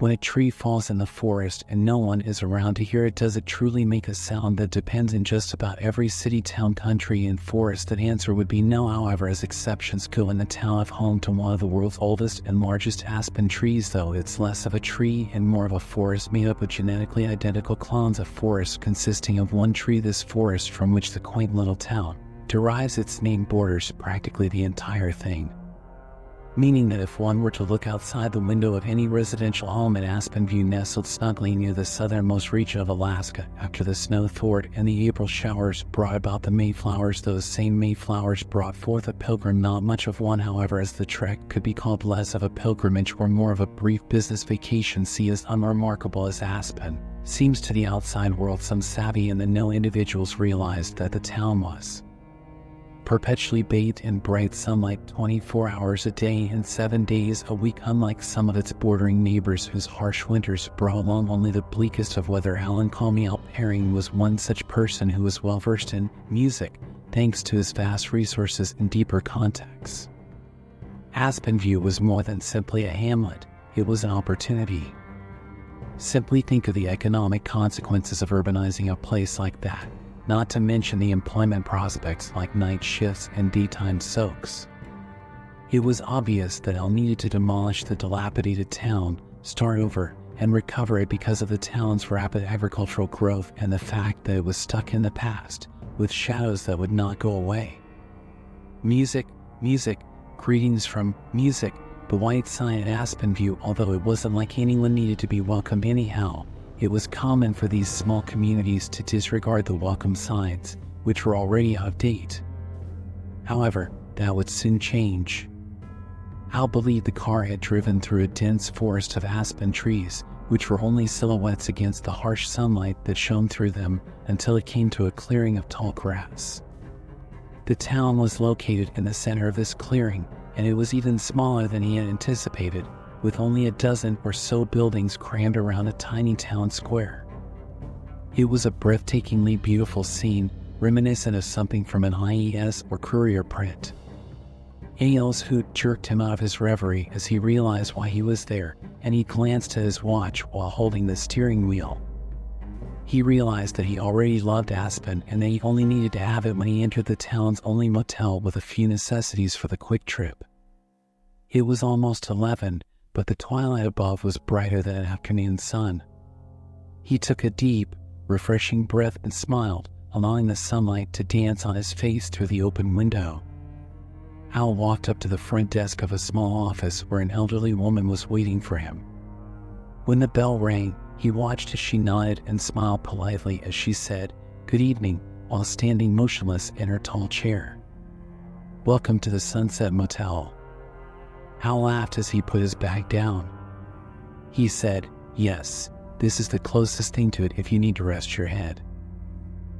When a tree falls in the forest and no one is around to hear it, does it truly make a sound that depends in just about every city, town, country, and forest? That answer would be no. However, as exceptions go, in the town of home to one of the world's oldest and largest aspen trees, though it's less of a tree and more of a forest made up of genetically identical clones. A forest consisting of one tree. This forest, from which the quaint little town derives its name, borders practically the entire thing, meaning that if one were to look outside the window of any residential home at Aspen View, nestled snugly near the southernmost region of Alaska, after the snow thawed and the April showers brought about the Mayflowers, those same Mayflowers brought forth a pilgrim. Not much of one, however, as the trek could be called less of a pilgrimage or more of a brief business vacation. See, as unremarkable as Aspen seems to the outside world, some savvy in the know individuals realized that the town was perpetually bathed in bright sunlight 24 hours a day and 7 days a week, unlike some of its bordering neighbors whose harsh winters brought along only the bleakest of weather. Alan Comey Herring was one such person who was well versed in music, thanks to his vast resources and deeper contacts. Aspen View was more than simply a hamlet, it was an opportunity. Simply think of the economic consequences of urbanizing a place like that, not to mention the employment prospects like night shifts and daytime soaks. It was obvious that Al needed to demolish the dilapidated town, start over, and recover it because of the town's rapid agricultural growth and the fact that it was stuck in the past, with shadows that would not go away. Music, greetings from music, the white sign at Aspen View. Although it wasn't like anyone needed to be welcomed anyhow, it was common for these small communities to disregard the welcome signs, which were already out of date. However, that would soon change. Al believed the car had driven through a dense forest of aspen trees, which were only silhouettes against the harsh sunlight that shone through them, until it came to a clearing of tall grass. The town was located in the center of this clearing, and it was even smaller than he had anticipated, with only a dozen or so buildings crammed around a tiny town square. It was a breathtakingly beautiful scene, reminiscent of something from an IES or Courier print. Al's hoot jerked him out of his reverie as he realized why he was there, and he glanced at his watch while holding the steering wheel. He realized that he already loved Aspen and that he only needed to have it when he entered the town's only motel with a few necessities for the quick trip. It was almost 11, but the twilight above was brighter than an afternoon sun. He took a deep, refreshing breath and smiled, allowing the sunlight to dance on his face through the open window. Al walked up to the front desk of a small office where an elderly woman was waiting for him. When the bell rang, he watched as she nodded and smiled politely as she said, "Good evening," while standing motionless in her tall chair. "Welcome to the Sunset Motel." Al laughed as he put his bag down. He said, "Yes, this is the closest thing to it if you need to rest your head."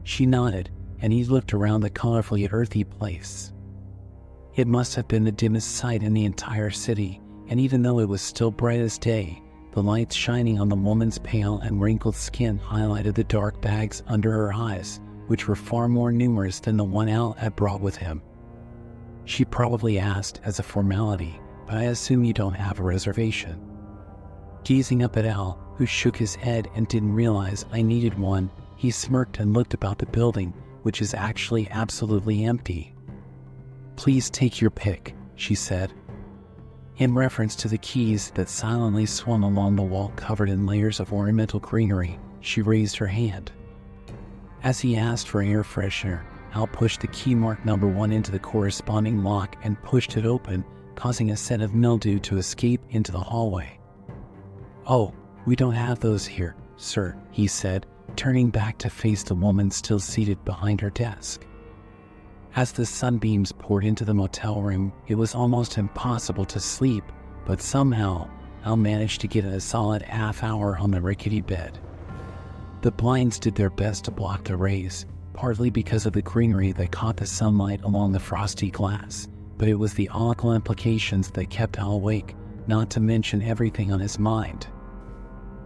She nodded, and he looked around the colorfully earthy place. It must have been the dimmest sight in the entire city, and even though it was still bright as day, the lights shining on the woman's pale and wrinkled skin highlighted the dark bags under her eyes, which were far more numerous than the one Al had brought with him. She probably asked as a formality, "But I assume you don't have a reservation." Gazing up at Al, who shook his head and didn't realize I needed one, he smirked and looked about the building, which is actually absolutely empty. "Please take your pick," she said. In reference to the keys that silently swung along the wall covered in layers of ornamental greenery, she raised her hand. As he asked for air freshener, Al pushed the key marked number 1 into the corresponding lock and pushed it open, causing a scent of mildew to escape into the hallway. "Oh, we don't have those here, sir," he said, turning back to face the woman still seated behind her desk. As the sunbeams poured into the motel room, it was almost impossible to sleep, but somehow Al managed to get a solid half hour on the rickety bed. The blinds did their best to block the rays, partly because of the greenery that caught the sunlight along the frosty glass, but it was the awful implications that kept Al awake, not to mention everything on his mind.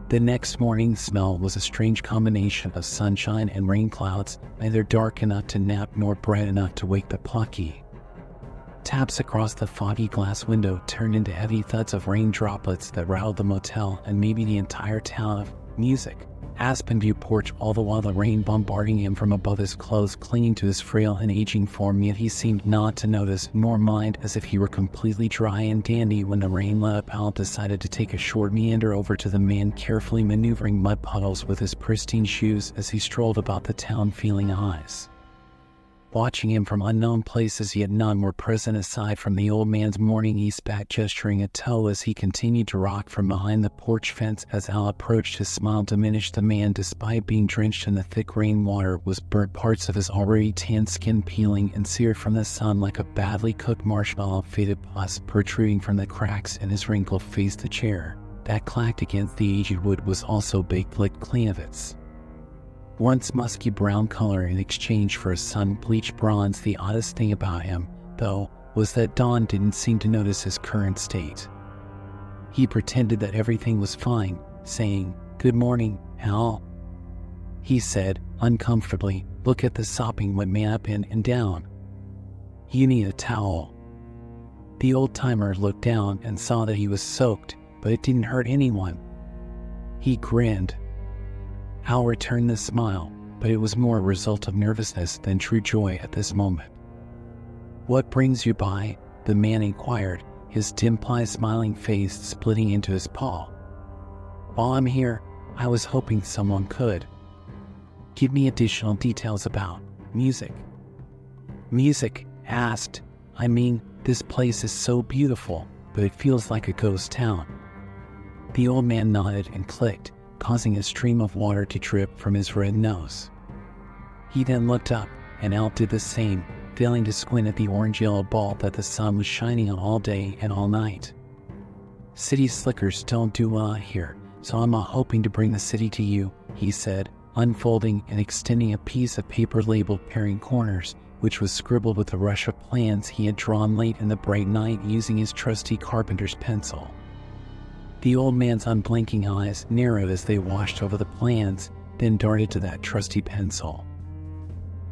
The next morning's smell was a strange combination of sunshine and rain clouds, neither dark enough to nap nor bright enough to wake the plucky. Taps across the foggy glass window turned into heavy thuds of rain droplets that rattled the motel and maybe the entire town of music. Aspen View porch, all the while the rain bombarding him from above, his clothes clinging to his frail and aging form, yet he seemed not to notice nor mind, as if he were completely dry and dandy. When the rain let up, Al decided to take a short meander over to the man, carefully maneuvering mud puddles with his pristine shoes as he strolled about the town, feeling eyes watching him from unknown places, yet none were present aside from the old man's mourning Eastbat gesturing a toe as he continued to rock from behind the porch fence. As Al approached, his smile diminished. The man, despite being drenched in the thick rainwater, was burnt, parts of his already tanned skin peeling and seared from the sun like a badly cooked marshmallow, faded pus protruding from the cracks in his wrinkled face. The chair that clacked against the aged wood was also baked, licked clean of its once musky brown color in exchange for a sun-bleached bronze. The oddest thing about him, though, was that Don didn't seem to notice his current state. He pretended that everything was fine, saying, "Good morning, Al," he said, uncomfortably. "Look at the sopping wet man up and down. You need a towel." The old-timer looked down and saw that he was soaked, but it didn't hurt anyone. He grinned. Al returned the smile, but it was more a result of nervousness than true joy at this moment. "What brings you by?" the man inquired, his dimly smiling face splitting into his paw. "While I'm here, I was hoping someone could give me additional details about music." "Music?" asked. "I mean, this place is so beautiful, but it feels like a ghost town." The old man nodded and clicked, causing a stream of water to drip from his red nose. He then looked up, and Al did the same, failing to squint at the orange-yellow ball that the sun was shining on all day and all night. "City slickers don't do well out here, so I'm hoping to bring the city to you," he said, unfolding and extending a piece of paper labeled "Pairing Corners," which was scribbled with a rush of plans he had drawn late in the bright night using his trusty carpenter's pencil. The old man's unblinking eyes narrowed as they washed over the plans, then darted to that trusty pencil.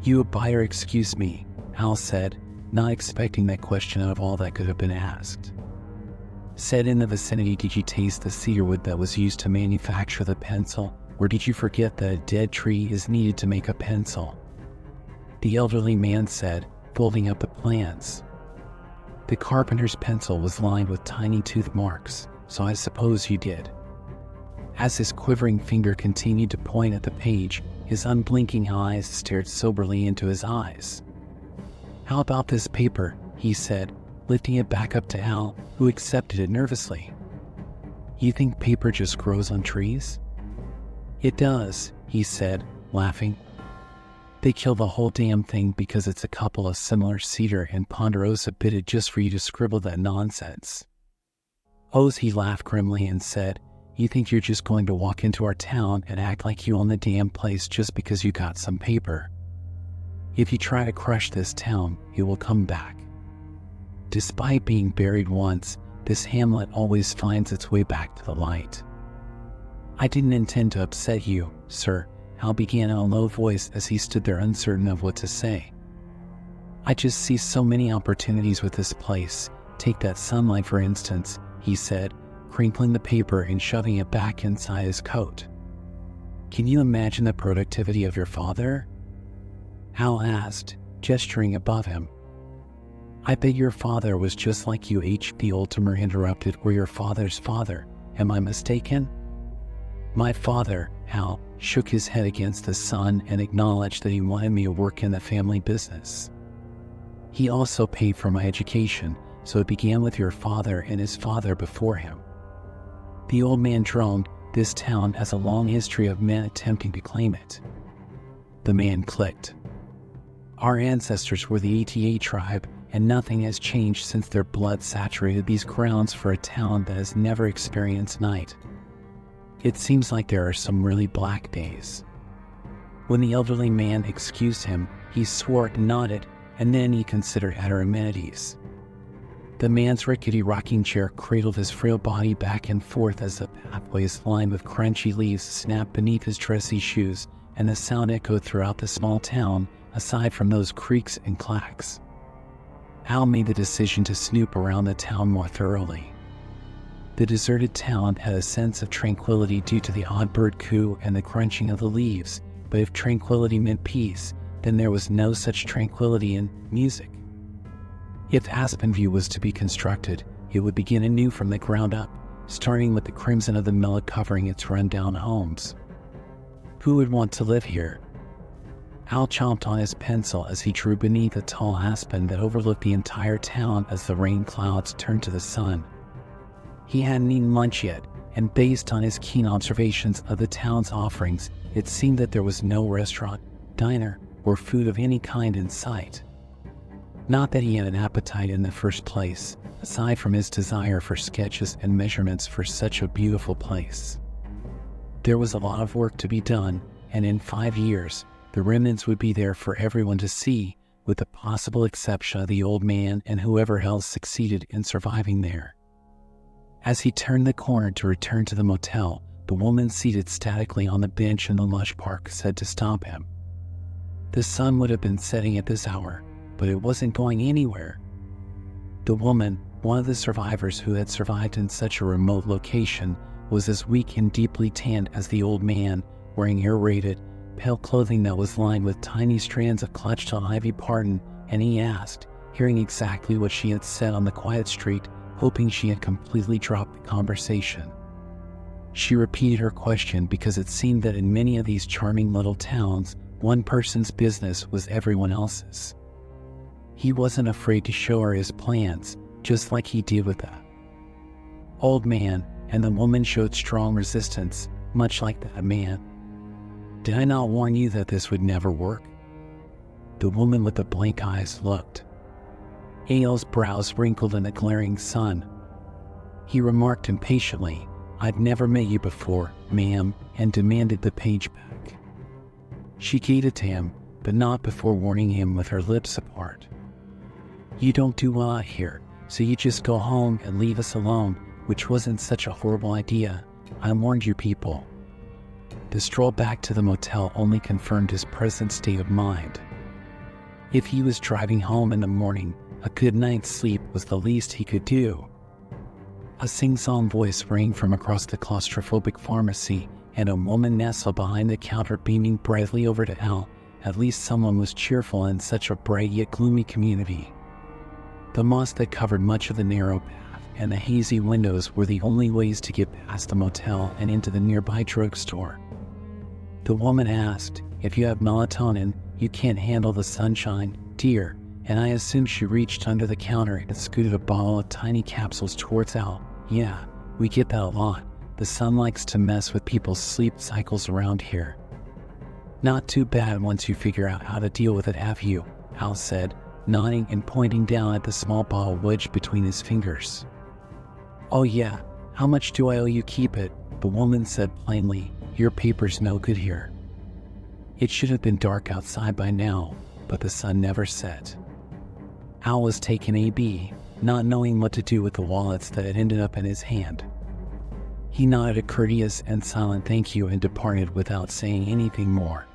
"You a buyer? Excuse me," Al said, not expecting that question out of all that could have been asked. "Said in the vicinity, did you taste the cedar wood that was used to manufacture the pencil, or did you forget that a dead tree is needed to make a pencil?" The elderly man said, folding up the plans. "The carpenter's pencil was lined with tiny tooth marks, so I suppose you did." As his quivering finger continued to point at the page, his unblinking eyes stared soberly into his eyes. "How about this paper?" he said, lifting it back up to Al, who accepted it nervously. "You think paper just grows on trees?" "It does," he said, laughing. "They kill the whole damn thing because it's a couple of similar cedar and ponderosa bitted just for you to scribble that nonsense." "O's," he laughed grimly and said, "You think you're just going to walk into our town and act like you own the damn place just because you got some paper? If you try to crush this town, it will come back. Despite being buried once, this hamlet always finds its way back to the light." "I didn't intend to upset you, sir," Al began in a low voice as he stood there uncertain of what to say. "I just see so many opportunities with this place. Take that sunlight, for instance," he said, crinkling the paper and shoving it back inside his coat. "Can you imagine the productivity of your father?" Al asked, gesturing above him. "I bet your father was just like you," the old-timer interrupted. "Or your father's father. Am I mistaken?" "My father," Al shook his head against the sun and acknowledged that he wanted me to work in the family business. "He also paid for my education, so it began with your father and his father before him." The old man droned. "This town has a long history of men attempting to claim it." The man clicked. "Our ancestors were the Eta tribe, and nothing has changed since their blood saturated these grounds for a town that has never experienced night. It seems like there are some really black days." When the elderly man excused him, he swore and nodded, and then he considered other amenities. The man's rickety rocking chair cradled his frail body back and forth as the pathways lined with crunchy leaves snapped beneath his dressy shoes, and the sound echoed throughout the small town, aside from those creaks and clacks. Al made the decision to snoop around the town more thoroughly. The deserted town had a sense of tranquility due to the odd bird coo and the crunching of the leaves, but if tranquility meant peace, then there was no such tranquility in music. If Aspenview was to be constructed, it would begin anew from the ground up, starting with the crimson of the mellow covering its run-down homes. Who would want to live here? Al chomped on his pencil as he drew beneath a tall aspen that overlooked the entire town as the rain clouds turned to the sun. He hadn't eaten lunch yet, and based on his keen observations of the town's offerings, it seemed that there was no restaurant, diner, or food of any kind in sight. Not that he had an appetite in the first place, aside from his desire for sketches and measurements for such a beautiful place. There was a lot of work to be done, and in 5 years, the remnants would be there for everyone to see, with the possible exception of the old man and whoever else succeeded in surviving there. As he turned the corner to return to the motel, the woman seated statically on the bench in the lush park said to stop him. The sun would have been setting at this hour, but it wasn't going anywhere. The woman, one of the survivors who had survived in such a remote location, was as weak and deeply tanned as the old man, wearing aerated, pale clothing that was lined with tiny strands of clutched on ivy parton, and he asked, hearing exactly what she had said on the quiet street, hoping she had completely dropped the conversation. She repeated her question because it seemed that in many of these charming little towns, one person's business was everyone else's. He wasn't afraid to show her his plans, just like he did with that old man, and the woman showed strong resistance, much like that man. Did I not warn you that this would never work? The woman with the blank eyes looked. Al's brows wrinkled in the glaring sun. He remarked impatiently, "I'd never met you before, ma'am," and demanded the page back. She gave it to him, but not before warning him with her lips apart. "You don't do well out here, so you just go home and leave us alone, which wasn't such a horrible idea. I warned you people." The stroll back to the motel only confirmed his present state of mind. If he was driving home in the morning, a good night's sleep was the least he could do. A sing-song voice rang from across the claustrophobic pharmacy, and a woman nestled behind the counter beaming brightly over to Al. At least someone was cheerful in such a bright yet gloomy community. The moss that covered much of the narrow path and the hazy windows were the only ways to get past the motel and into the nearby drugstore. The woman asked, "If you have melatonin, you can't handle the sunshine, dear," and I assumed she reached under the counter and scooted a bottle of tiny capsules towards Al. "Yeah, we get that a lot. The sun likes to mess with people's sleep cycles around here." "Not too bad once you figure out how to deal with it, have you?" Al said, nodding and pointing down at the small bottle wedged between his fingers. "Oh yeah, how much do I owe you? Keep it," the woman said plainly. "Your paper's no good here." It should have been dark outside by now, but the sun never set. Al was taking AB, not knowing what to do with the wallets that had ended up in his hand. He nodded a courteous and silent thank you and departed without saying anything more.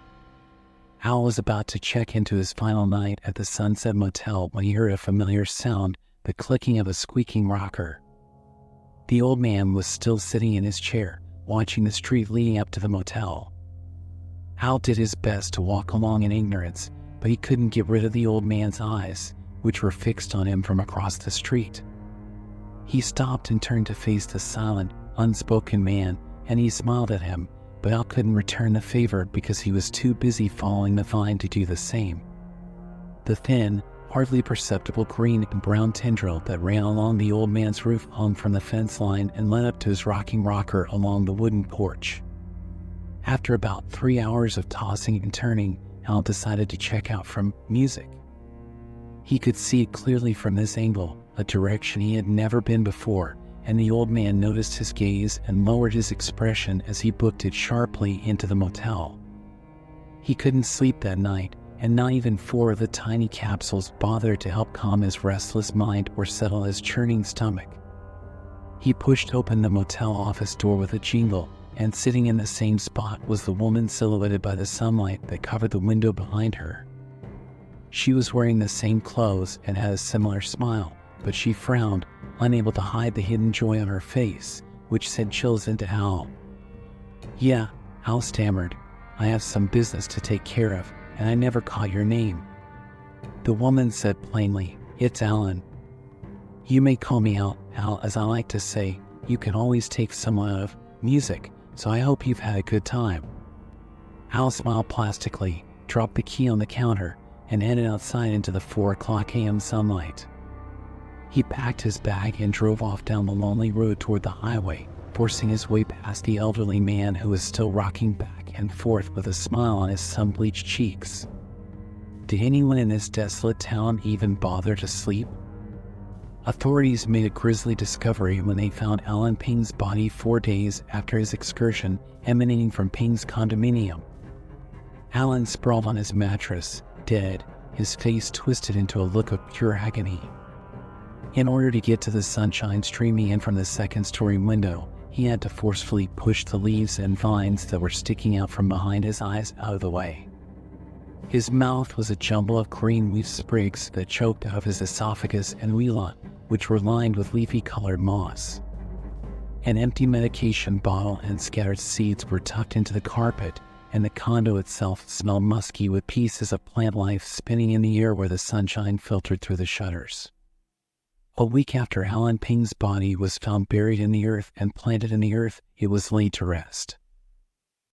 Al was about to check into his final night at the Sunset Motel when he heard a familiar sound, the clicking of a squeaking rocker. The old man was still sitting in his chair, watching the street leading up to the motel. Al did his best to walk along in ignorance, but he couldn't get rid of the old man's eyes, which were fixed on him from across the street. He stopped and turned to face the silent, unspoken man, and he smiled at him, but Al couldn't return the favor because he was too busy following the vine to do the same. The thin, hardly perceptible green and brown tendril that ran along the old man's roof hung from the fence line and led up to his rocking rocker along the wooden porch. After about 3 hours of tossing and turning, Al decided to check out from music. He could see it clearly from this angle, a direction he had never been before, and the old man noticed his gaze and lowered his expression as he booked it sharply into the motel. He couldn't sleep that night, and not even 4 of the tiny capsules bothered to help calm his restless mind or settle his churning stomach. He pushed open the motel office door with a jingle, and sitting in the same spot was the woman silhouetted by the sunlight that covered the window behind her. She was wearing the same clothes and had a similar smile, but she frowned, unable to hide the hidden joy on her face, which sent chills into Al. "Yeah," Al stammered. "I have some business to take care of, and I never caught your name." The woman said plainly, "It's Alan." "You may call me Al, as I like to say. You can always take someone out of music, so I hope you've had a good time." Al smiled plastically, dropped the key on the counter, and headed outside into the 4 a.m. sunlight. He packed his bag and drove off down the lonely road toward the highway, forcing his way past the elderly man who was still rocking back and forth with a smile on his sun-bleached cheeks. Did anyone in this desolate town even bother to sleep? Authorities made a grisly discovery when they found Alan Ping's body 4 days after his excursion, emanating from Ping's condominium. Alan sprawled on his mattress, dead, his face twisted into a look of pure agony. In order to get to the sunshine streaming in from the second-story window, he had to forcefully push the leaves and vines that were sticking out from behind his eyes out of the way. His mouth was a jumble of green leaf sprigs that choked out of his esophagus and wheela, which were lined with leafy-colored moss. An empty medication bottle and scattered seeds were tucked into the carpet, and the condo itself smelled musky with pieces of plant life spinning in the air where the sunshine filtered through the shutters. A week after Alan Ping's body was found buried in the earth and planted in the earth, it was laid to rest.